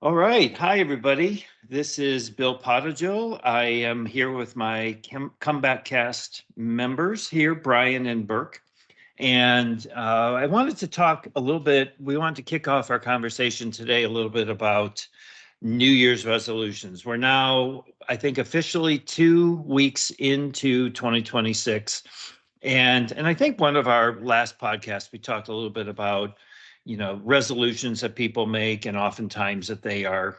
All right. Hi, everybody. This is Bill Potagill. I am here with my Comeback Cast members here, Brian and Burke. And I wanted to talk a little bit. We wanted to kick off our conversation today a little bit about New Year's resolutions. We're now, I think, officially 2 weeks into 2026. And I think one of our last podcasts, we talked a little bit about resolutions that people make, and oftentimes that they are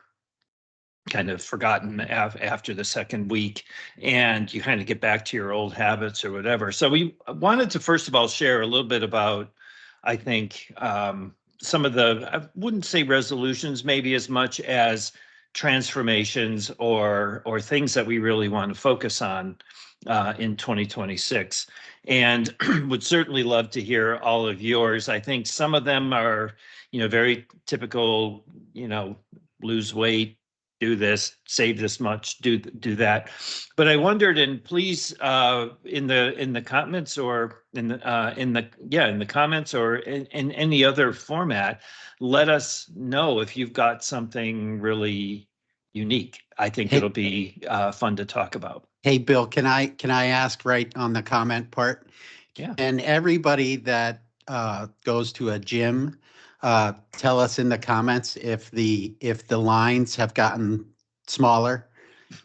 kind of forgotten after the second week, and you kind of get back to your old habits or whatever. So we wanted to first of all share a little bit about, I think, some of the, I wouldn't say resolutions maybe as much as transformations or things that we really want to focus on in 2026. And would certainly love to hear all of yours. I think some of them are, very typical, lose weight, do this, save this much, do that. But I wondered, and please, in the comments or in the comments or in any other format, let us know if you've got something really unique. I think Hey, it'll be fun to talk about. hey, Bill, can I ask right on the comment part? Yeah. And everybody that goes to a gym, tell us in the comments if the lines have gotten smaller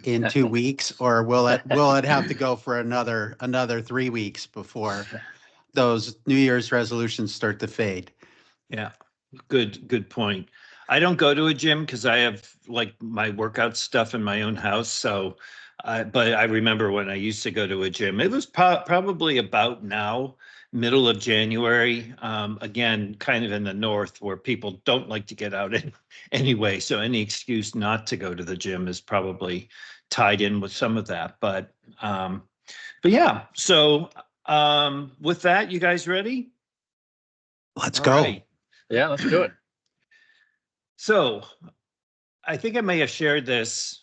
in 2 weeks, or will it have to go for another 3 weeks before those New Year's resolutions start to fade? Yeah, good point. I don't go to a gym because I have like my workout stuff in my own house. So, but I remember when I used to go to a gym, it was probably about now, middle of January. Again, kind of in the north where people don't like to get out anyway. So any excuse not to go to the gym is probably tied in with some of that. But yeah. So with that, you guys ready? Let's All go. right. Yeah, let's do it. So I think I may have shared this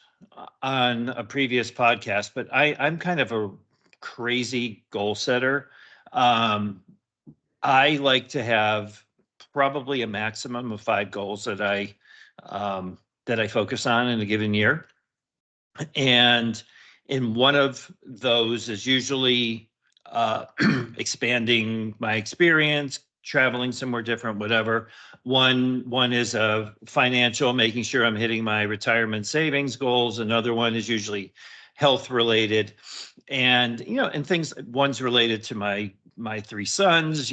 on a previous podcast, but I'm kind of a crazy goal setter. Um, I like to have probably a maximum of 5 goals that I focus on in a given year. And in one of those is usually expanding my experience, traveling somewhere different, whatever. One is a financial, making sure I'm hitting my retirement savings goals. Another one is usually health related, and and things. One's related to my 3 sons.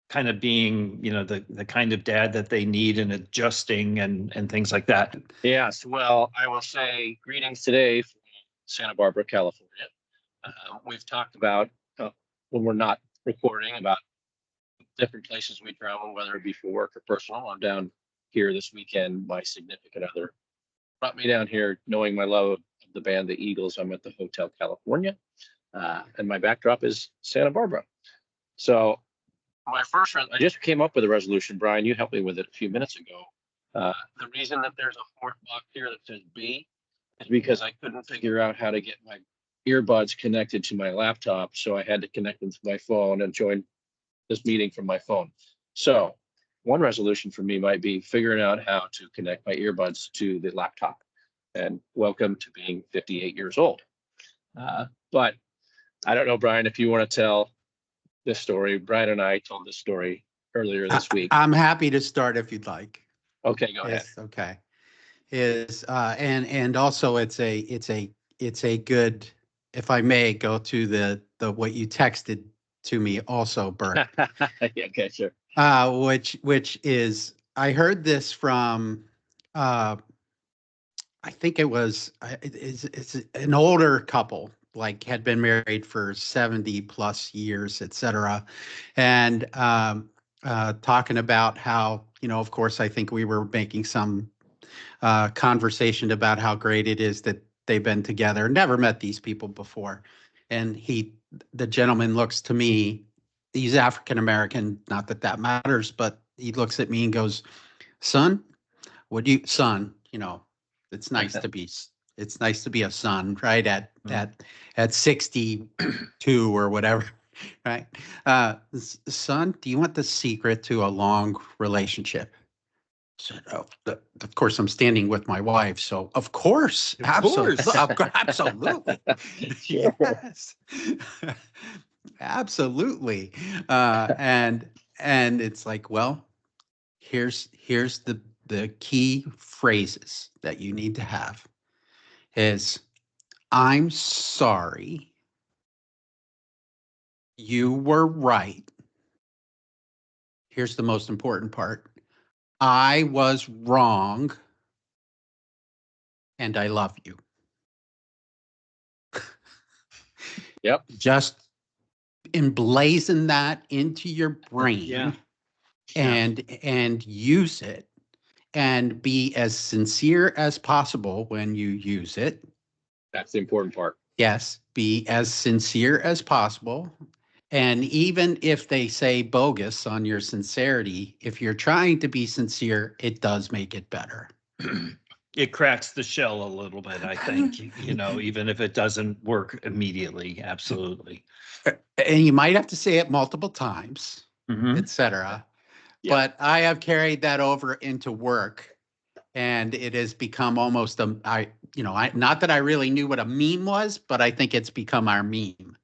Kind of being the kind of dad that they need and adjusting and things like that. Yes, well, I will say greetings today from Santa Barbara, California. We've talked about when we're not recording about different places we travel, whether it be for work or personal. I'm down here this weekend. My significant other brought me down here knowing my love of the band, the Eagles. I'm at the Hotel California, and my backdrop is Santa Barbara. So I just came up with a resolution, Brian. You helped me with it a few minutes ago. The reason that there's a fourth box here that says B is because I couldn't figure out how to get my earbuds connected to my laptop. So I had to connect them to my phone and join this meeting from my phone. So one resolution for me might be figuring out how to connect my earbuds to the laptop. And welcome to being 58 years old. But I don't know, Brian, if you want to tell this story. Brian and I told this story earlier this week. I'm happy to start if you'd like. Okay, go ahead. Okay. And also it's a good, if I may go to the what you texted to me also, Burke. Yeah, okay, sure. Which is, I heard this from I think it's an older couple, like had been married for 70 plus years, etc. And talking about how, of course, I think we were making some conversation about how great it is that they've been together, never met these people before. And the gentleman looks to me, he's African American, not that that matters, but he looks at me and goes, son, it's nice to be, a son, right? At 62 or whatever, right? Son, do you want the secret to a long relationship? said, "Oh, of course, I'm standing with my wife, so of course, Of absolutely, course. absolutely, Sure. yes, absolutely." And it's like, well, here's the key phrases that you need to have is, "I'm sorry, you were right." Here's the most important part: "I was wrong, and I love you." Yep. Just emblazon that into your brain. Yeah. And use it, and be as sincere as possible when you use it. That's the important part. Yes, be as sincere as possible. And even if they say bogus on your sincerity, if you're trying to be sincere, it does make it better. It cracks the shell a little bit, I think, even if it doesn't work immediately. Absolutely. And you might have to say it multiple times, Mhm. etc. Yeah. But I have carried that over into work, and it has become almost not that I really knew what a meme was, but I think it's become our meme.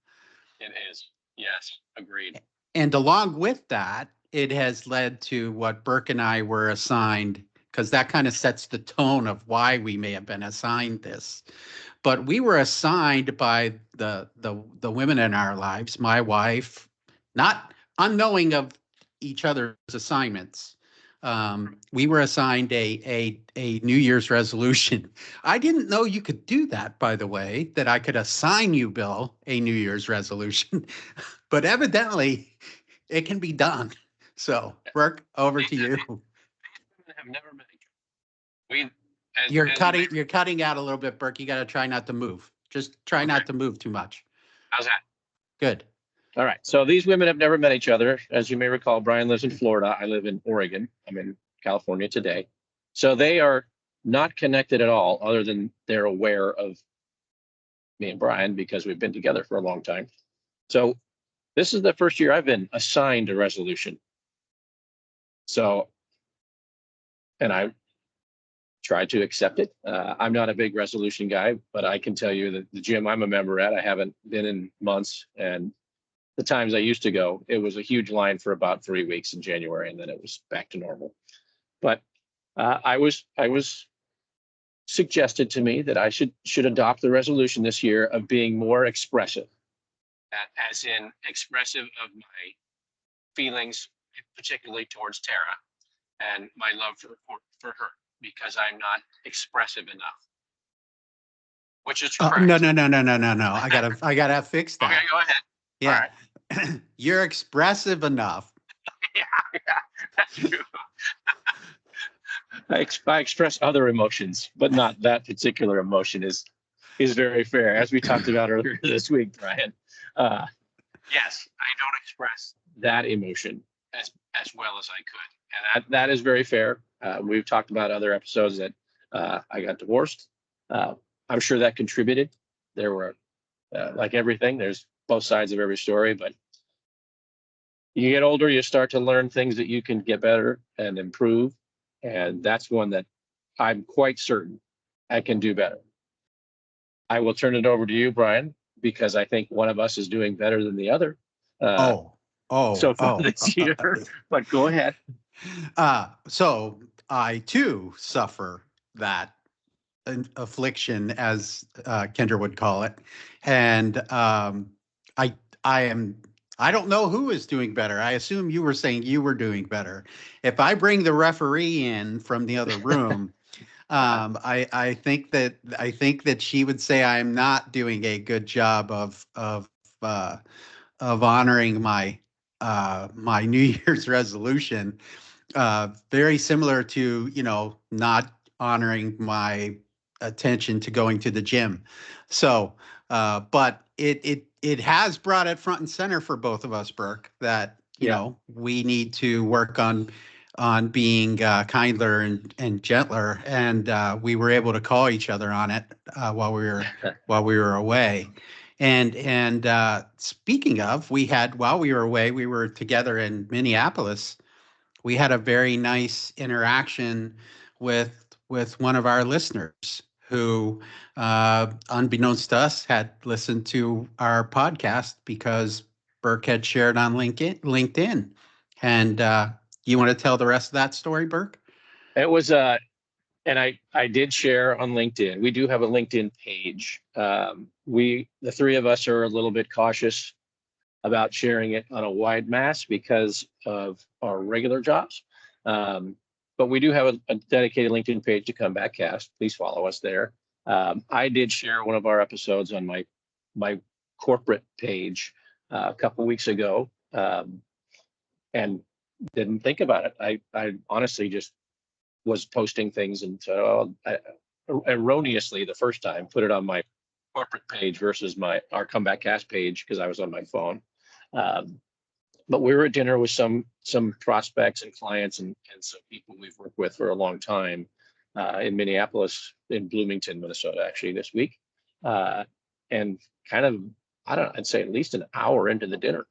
It is. Yes. Agreed. And along with that, it has led to what Burke and I were assigned, because that kind of sets the tone of why we may have been assigned this. But we were assigned by the women in our lives, my wife, not unknowing of each other's assignments. We were assigned a New Year's resolution. I didn't know you could do that, by the way, that I could assign you, Bill, a New Year's resolution. But evidently, it can be done. So, Burke, over to you. Have never met each other. You're cutting out a little bit, Burke. You got to try not to move. Just try not to move too much. How's that? Good. All right. So these women have never met each other. As you may recall, Brian lives in Florida. I live in Oregon. I'm in California today. So they are not connected at all, other than they're aware of me and Brian because we've been together for a long time. So this is the first year I've been assigned a resolution. So, and I tried to accept it. I'm not a big resolution guy, but I can tell you that the gym I'm a member at, I haven't been in months, and the times I used to go, it was a huge line for about 3 weeks in January, and then it was back to normal. But I was suggested to me that I should adopt the resolution this year of being more expressive, as in expressive of my feelings, particularly towards Tara, and my love for her, because I'm not expressive enough, which is correct. No. I gotta fix that. Okay, go ahead. Yeah. All right. You're expressive enough. Yeah, that's true. I express other emotions, but not that particular emotion is very fair, as we talked about earlier this week, Brian. Yes, I don't express that emotion as well as I could, and that is very fair. We've talked about other episodes that I got divorced. I'm sure that contributed. There were, like everything, there's both sides of every story, but you get older, you start to learn things that you can get better and improve. And that's one that I'm quite certain I can do better. I will turn it over to you, Brian, because I think one of us is doing better than the other. So far this year, but go ahead. So I too suffer that affliction, as Kendra would call it, and I don't know who is doing better. I assume you were saying you were doing better. If I bring the referee in from the other room, I think that she would say I'm not doing a good job of honoring my my New Year's resolution. Very similar to not honoring my attention to going to the gym. So, but it has brought it front and center for both of us, Burke, that we need to work on being kinder and gentler, and we were able to call each other on it while we were away. And speaking of, while we were away, we were together in Minneapolis. we had a very nice interaction with one of our listeners who, unbeknownst to us, had listened to our podcast because Burke had shared on LinkedIn. And you want to tell the rest of that story, Burke? It was and I did share on LinkedIn. We do have a LinkedIn page. The three of us are a little bit cautious about sharing it on a wide mass because of our regular jobs. But we do have a dedicated LinkedIn page to Comeback Cast. Please follow us there. I did share one of our episodes on my corporate page a couple weeks ago, and didn't think about it. I honestly just was posting things, and so erroneously the first time put it on my corporate page versus our Comeback Cast page because I was on my phone. But we were at dinner with some prospects and clients and some people we've worked with for a long time in Minneapolis, in Bloomington, Minnesota, actually this week. And kind of, I'd say at least an hour into the dinner,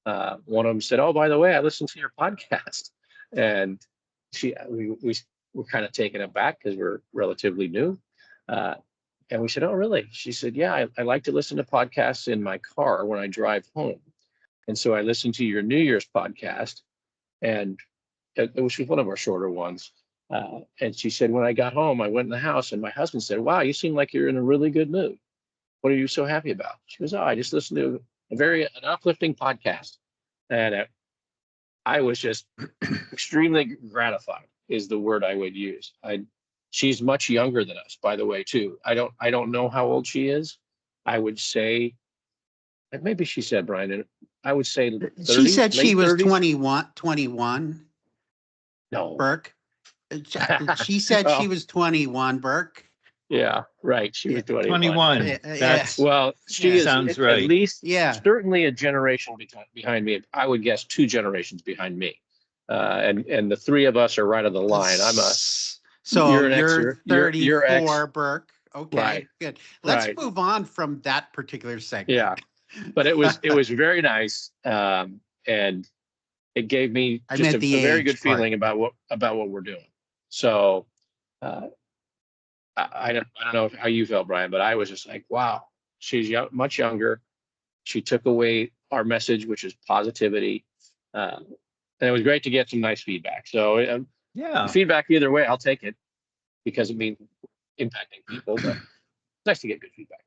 one of them said, "Oh, by the way, I listened to your podcast." And we were kind of taken aback because we're relatively new. And we said, "Oh, really?" She said, "Yeah, I like to listen to podcasts in my car when I drive home. And so I listened to your New Year's podcast, and it was one of our shorter ones. And she said, when I got home, I went in the house and my husband said, 'Wow, you seem like you're in a really good mood. What are you so happy about?' She goes, 'Oh, I just listened to an uplifting podcast.' And I was just extremely gratified is the word I would use. She's much younger than us, by the way, too. I don't know how old she is. I would say, maybe she said, Brian, I would say 30, she said she was 30s. 21. No. Burke. She said she was 21, Burke. Yeah, right. She was 21. 21. That's Well, she is sounds at right. least certainly a generation behind me. I would guess 2 generations behind me. And the three of us are right on the line. So you're Xer. 34, You're X. Burke. Okay, Right. Good. Let's Right. move on from that particular segment. Yeah, but it was very nice, and it gave me just a very good feeling about what we're doing. So I don't know how you felt, Brian, but I was just like, wow, she's much younger. She took away our message, which is positivity, and it was great to get some nice feedback. So feedback either way, I'll take it because it means impacting people. But it's nice to get good feedback.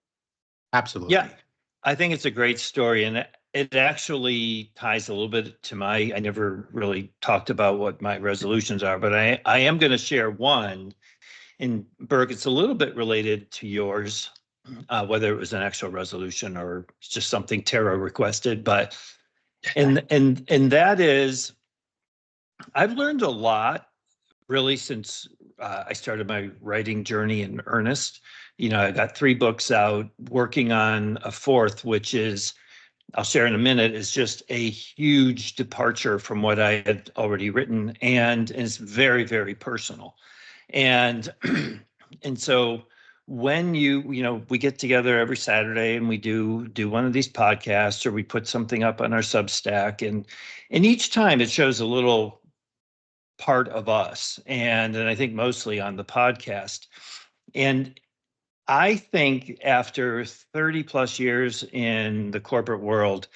Absolutely. Yeah, I think it's a great story, and it actually ties a little bit to I never really talked about what my resolutions are, but I am going to share one. And Burke, it's a little bit related to yours, whether it was an actual resolution or just something Tara requested, but and that is, I've learned a lot really since I started my writing journey in earnest. I got 3 books out, working on a 4th, which is, I'll share in a minute, is just a huge departure from what I had already written, and is very, very personal. And so when we get together every Saturday and we do one of these podcasts, or we put something up on our Substack, and each time it shows a little part of us, and I think mostly on the podcast. And I think after 30 plus years in the corporate world,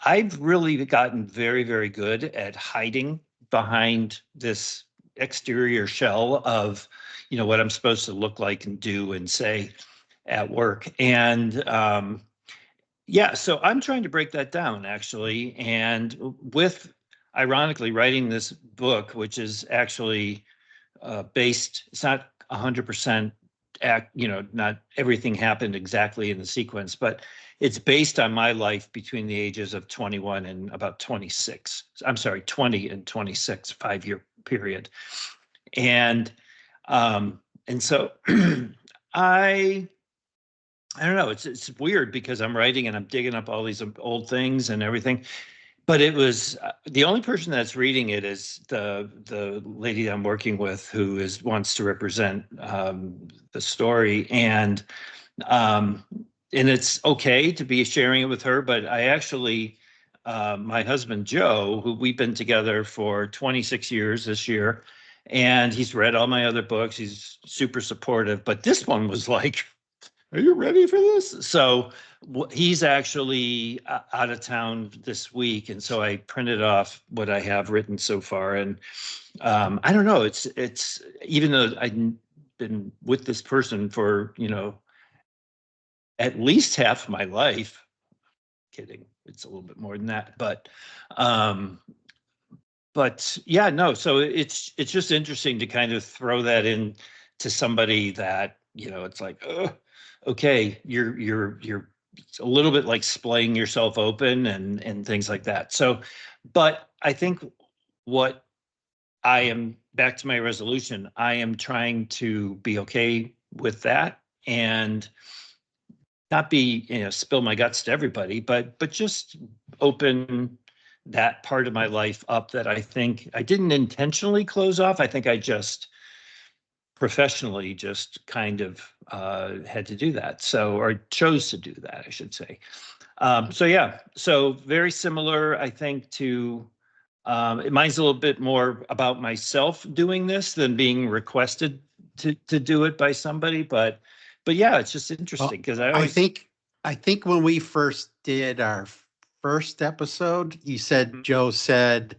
I've really gotten very, very good at hiding behind this exterior shell of, what I'm supposed to look like and do and say at work. And so I'm trying to break that down, actually. And with, ironically, writing this book, which is actually based, it's not 100% not everything happened exactly in the sequence, but it's based on my life between the ages of 21 and about 26. I'm sorry, 20 and 26, 5-year period. And so I don't know, it's weird because I'm writing and I'm digging up all these old things and everything. But it was the only person that's reading it is the lady I'm working with, who wants to represent the story, and it's okay to be sharing it with her. But I actually my husband, Joe, who we've been together for 26 years this year. And he's read all my other books. He's super supportive. But this one was like, are you ready for this? So he's actually out of town this week. And so I printed off what I have written so far. And I don't know, it's even though I've been with this person for, at least half my life, kidding, it's a little bit more than that, but yeah, no, so it's just interesting to kind of throw that in to somebody that, it's like, okay, you're it's a little bit like splaying yourself open and things like that. So, but I think what I am, back to my resolution, I am trying to be okay with that and not be, spill my guts to everybody, but just open that part of my life up that I think I didn't intentionally close off. I think I just professionally just kind of had to do that. So, or chose to do that, I should say. So yeah, so very similar, I think, to mine's a little bit more about myself doing this than being requested to do it by somebody. But yeah, it's just interesting because I think when we first did our first episode, you said, Joe said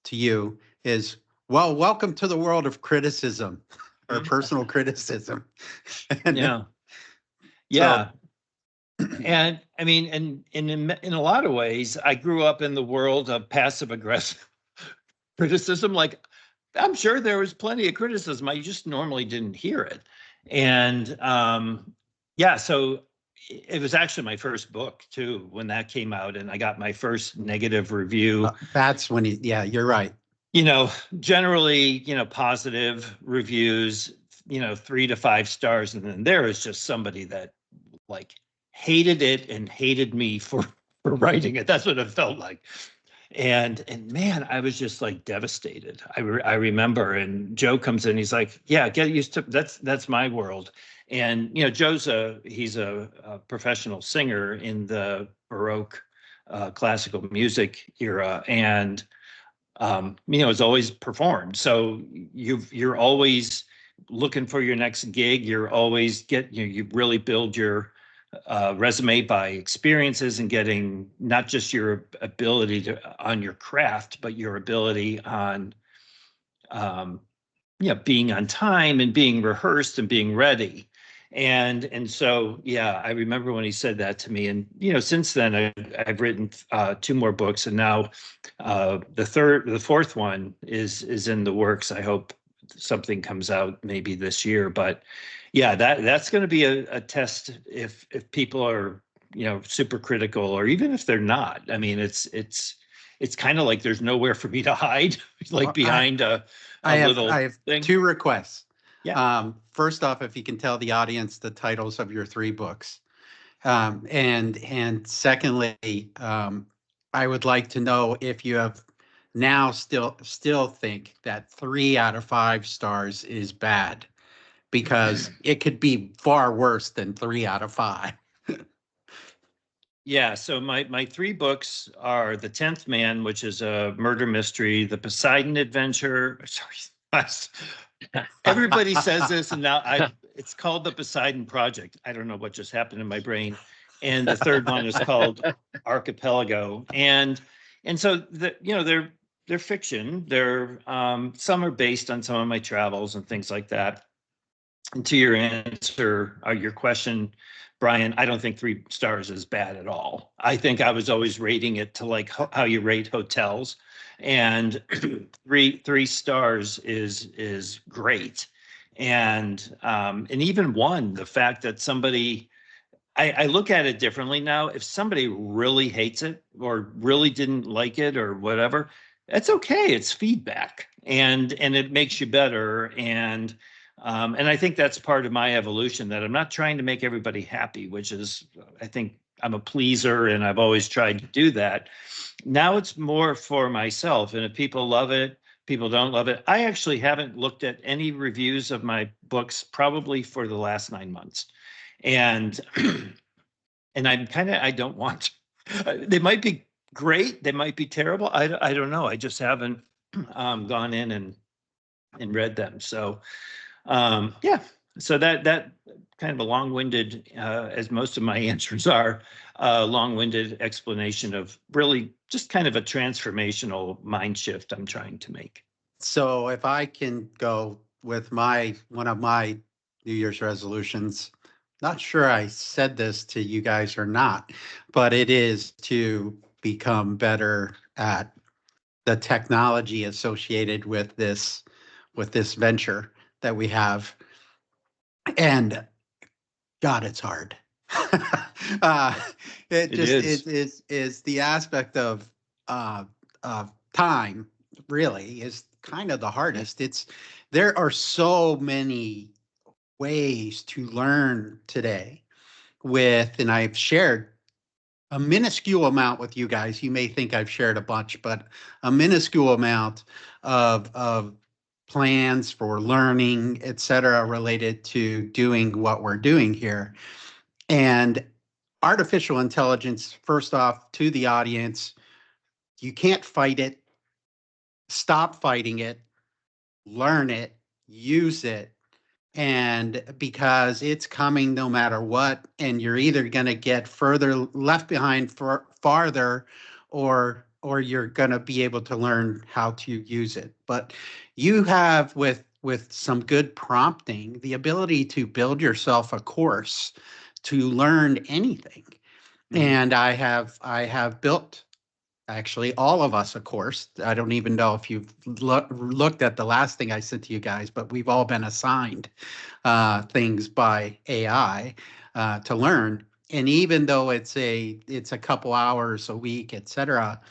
to you is, well, welcome to the world of criticism or personal criticism. And yeah. And I mean, and in a lot of ways, I grew up in the world of passive aggressive criticism. Like, I'm sure there was plenty of criticism. I just normally didn't hear it. And yeah, so it was actually my first book too, when that came out, and I got my first negative review. That's when you're right. Generally, positive reviews, 3 to 5 stars. And then there is just somebody that like hated it and hated me for writing it. That's what it felt like. And man, I was just like devastated. I remember, and Joe comes in, he's like, yeah, get used to, that's my world. And, Joe's he's a professional singer in the Baroque classical music era. And, has always performed. So you're always looking for your next gig. You're always you really build your resume by experiences and getting not just your ability on your craft, but your ability on, being on time and being rehearsed and being ready. And so, yeah, I remember when he said that to me. And, since then I've written 2 more books, and now the fourth one is in the works. I hope something comes out maybe this year, but yeah, that's going to be a test if people are, super critical, or even if they're not. I mean, it's kind of like there's nowhere for me to hide, like behind I have thing. 2 requests. Yeah. First off, if you can tell the audience the titles of your 3 books. And secondly, I would like to know if you have now still think that 3 out of 5 stars is bad, because it could be far worse than 3 out of 5. Yeah, so my 3 books are The 10th Man, which is a murder mystery, The Poseidon Adventure. Sorry, everybody says this, and now it's called The Poseidon Project. I don't know what just happened in my brain. And the third one is called Archipelago. And so they're fiction. They're some are based on some of my travels and things like that. And to your answer, or your question, Brian, I don't think 3 stars is bad at all. I think I was always rating it to like how you rate hotels, and 3 stars is great. And even 1, the fact that somebody, I look at it differently now. If somebody really hates it or really didn't like it or whatever, that's okay. It's feedback, and it makes you better. And I think that's part of my evolution, that I'm not trying to make everybody happy, which is, I think I'm a pleaser, and I've always tried to do that. Now it's more for myself. And if people love it, people don't love it. I actually haven't looked at any reviews of my books probably for the last 9 months. And I don't want, they might be great. They might be terrible. I don't know. I just haven't gone in and read them. So yeah. So that kind of a long-winded, as most of my answers are, long-winded explanation of really just kind of a transformational mind shift I'm trying to make. So if I can go with one of my New Year's resolutions, not sure I said this to you guys or not, but it is to become better at the technology associated with this venture that we have. And God, it's hard. uh, it It just is. is the aspect of time really is kind of the hardest. There are so many ways to learn today and I've shared a minuscule amount with you guys. You may think I've shared a bunch, but a minuscule amount of plans for learning, et cetera, related to doing what we're doing here. And artificial intelligence, first off, to the audience, you can't fight it. Stop fighting it, learn it, use it. And because it's coming no matter what, and you're either going to get further left behind farther, or you're going to be able to learn how to use it. But you have with some good prompting the ability to build yourself a course to learn anything. And I have built actually all of us a course. I don't even know if you've looked at the last thing I sent to you guys, but we've all been assigned things by AI to learn. And even though it's a couple hours a week, et cetera,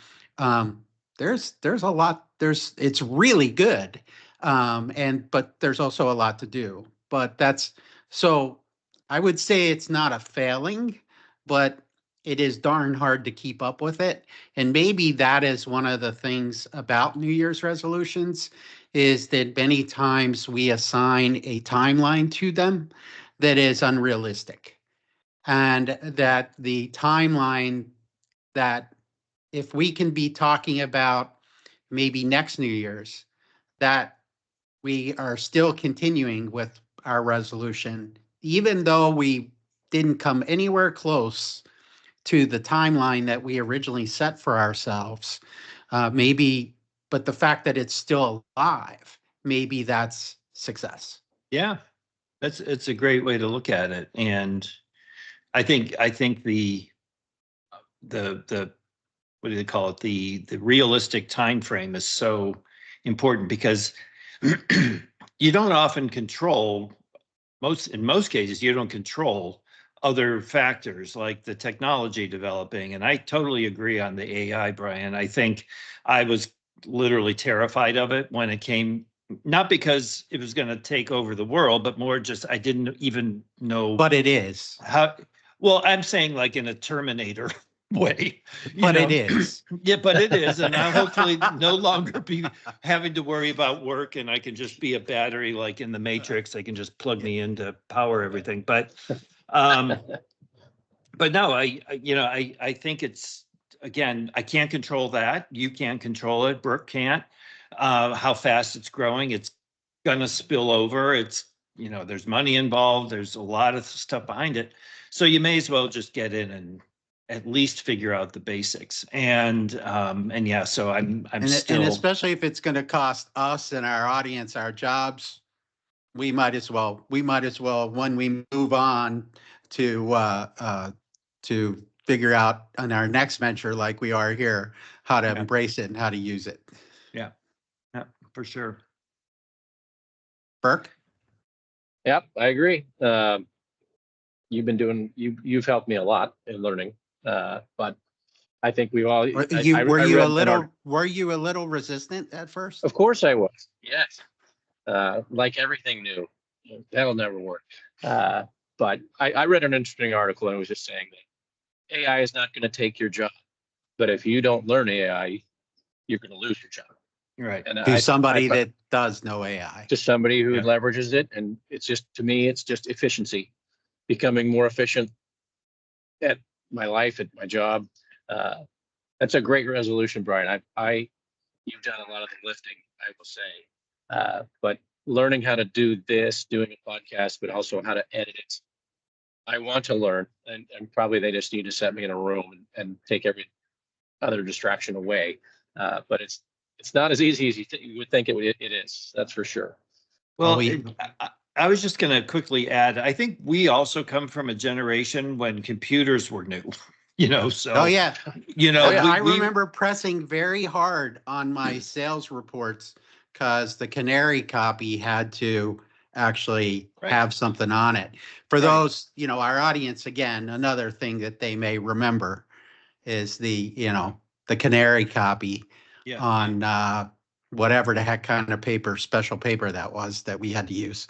there's a lot. It's really good, but there's also a lot to do. But so I would say it's not a failing, but it is darn hard to keep up with it. And maybe that is one of the things about New Year's resolutions, is that many times we assign a timeline to them that is unrealistic. And that the timeline that if we can be talking about maybe next New Year's, that we are still continuing with our resolution, even though we didn't come anywhere close to the timeline that we originally set for ourselves. Maybe, but the fact that it's still alive, maybe that's success. Yeah, it's a great way to look at it. And I think the what do they call it? The realistic time frame is so important because you don't often control in most cases you don't control other factors like the technology developing. And I totally agree on the AI, Brian. I think I was literally terrified of it when it came, not because it was going to take over the world, but more just I didn't even know. But it is. How, well, I'm saying like in a Terminator way. But it is. Yeah, but it is. And I'll hopefully no longer be having to worry about work, and I can just be a battery like in the Matrix. They can just plug me in to power everything. But no, I think it's, again, I can't control that. You can't control it. Brooke can't. How fast it's growing. It's gonna spill over. There's money involved. There's a lot of stuff behind it. So you may as well just get in and at least figure out the basics. And yeah, so I'm still. And especially if it's going to cost us and our audience our jobs, we might as well when we move on to figure out on our next venture like we are here how to embrace it and how to use it. Yeah, for sure. Burke? Yep, I agree. You've helped me a lot in learning, but I think we all. Were you a little resistant at first? Of course I was. Yes. Like everything new, that'll never work. But I read an interesting article and it was just saying that AI is not going to take your job, but if you don't learn AI, you're going to lose your job. Right. And to somebody that does know AI. To somebody who leverages it, and it's just, to me, it's just efficiency, becoming more efficient at my life, at my job. That's a great resolution, Brian. You've done a lot of the lifting, I will say. But learning how to do this, doing a podcast, but also how to edit it. I want to learn, and probably they just need to set me in a room and take every other distraction away. But it's not as easy as you would think it is. That's for sure. Well, we- I was just going to quickly add, I think we also come from a generation when computers were new, so. Oh, yeah. I we- remember pressing very hard on my sales reports because the Canary copy had to actually Right. have something on it. For Right. those, our audience, again, another thing that they may remember is the Canary copy Yeah. on whatever the heck kind of paper, special paper that was that we had to use.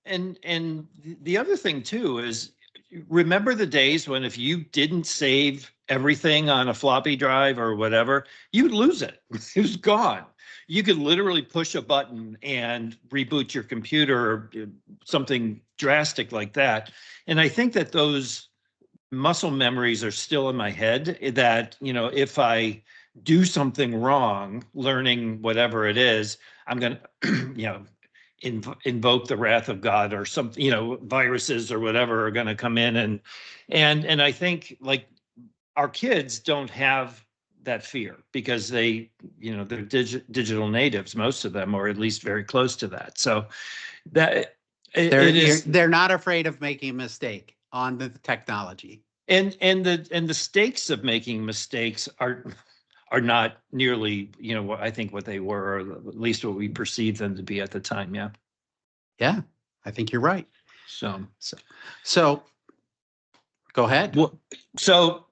And the other thing too is, remember the days when if you didn't save everything on a floppy drive or whatever, you'd lose it. It was gone. You could literally push a button and reboot your computer or something drastic like that. And I think that those muscle memories are still in my head that, if I do something wrong, learning whatever it is, I'm going to, invoke the wrath of God or something, viruses or whatever are going to come in. And I think like our kids don't have that fear because they're digital natives, most of them, or at least very close to that. So that They're not afraid of making a mistake on the technology. and the stakes of making mistakes are not nearly, what I think what they were, or at least what we perceived them to be at the time. Yeah. Yeah, I think you're right. So Go ahead. well, so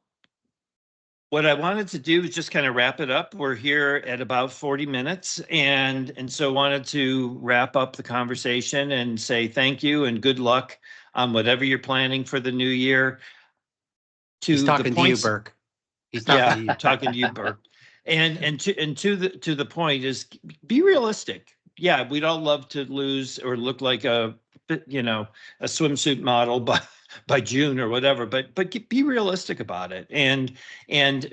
what I wanted to do is just kind of wrap it up. We're here at about 40 minutes, and so wanted to wrap up the conversation and say thank you and good luck on whatever you're planning for the new year. He's talking to you, Burke. He's talking to you. Talking to you, Burke. And to the point is, be realistic. Yeah, we'd all love to lose or look like a swimsuit model by June or whatever, but be realistic about it. And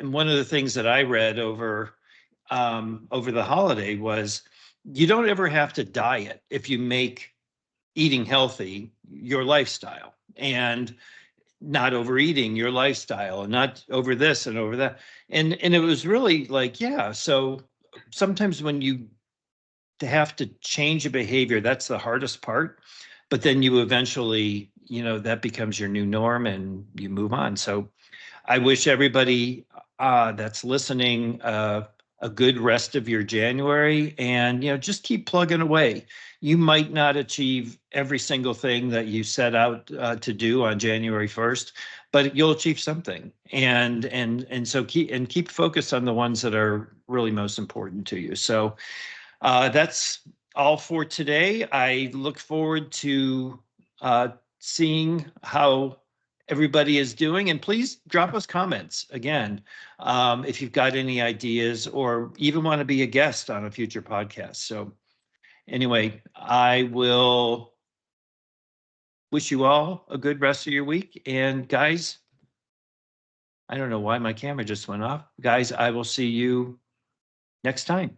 one of the things that I read over the holiday was, you don't ever have to diet if you make eating healthy your lifestyle, and not overeating your lifestyle, and not over this and over that. And it was really like, yeah, so sometimes when you have to change a behavior, that's the hardest part. But then you eventually, that becomes your new norm and you move on. So I wish everybody that's listening a good rest of your January, and, just keep plugging away. You might not achieve every single thing that you set out to do on January 1st, but you'll achieve something. And so keep focused on the ones that are really most important to you. So that's all for today. I look forward to seeing how everybody is doing, and please drop us comments again if you've got any ideas or even want to be a guest on a future podcast. So anyway, I will wish you all a good rest of your week. And guys, I don't know why my camera just went off. Guys, I will see you next time.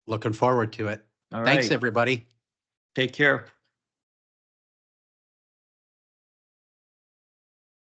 Looking forward to it. All Thanks, right. everybody. Take care.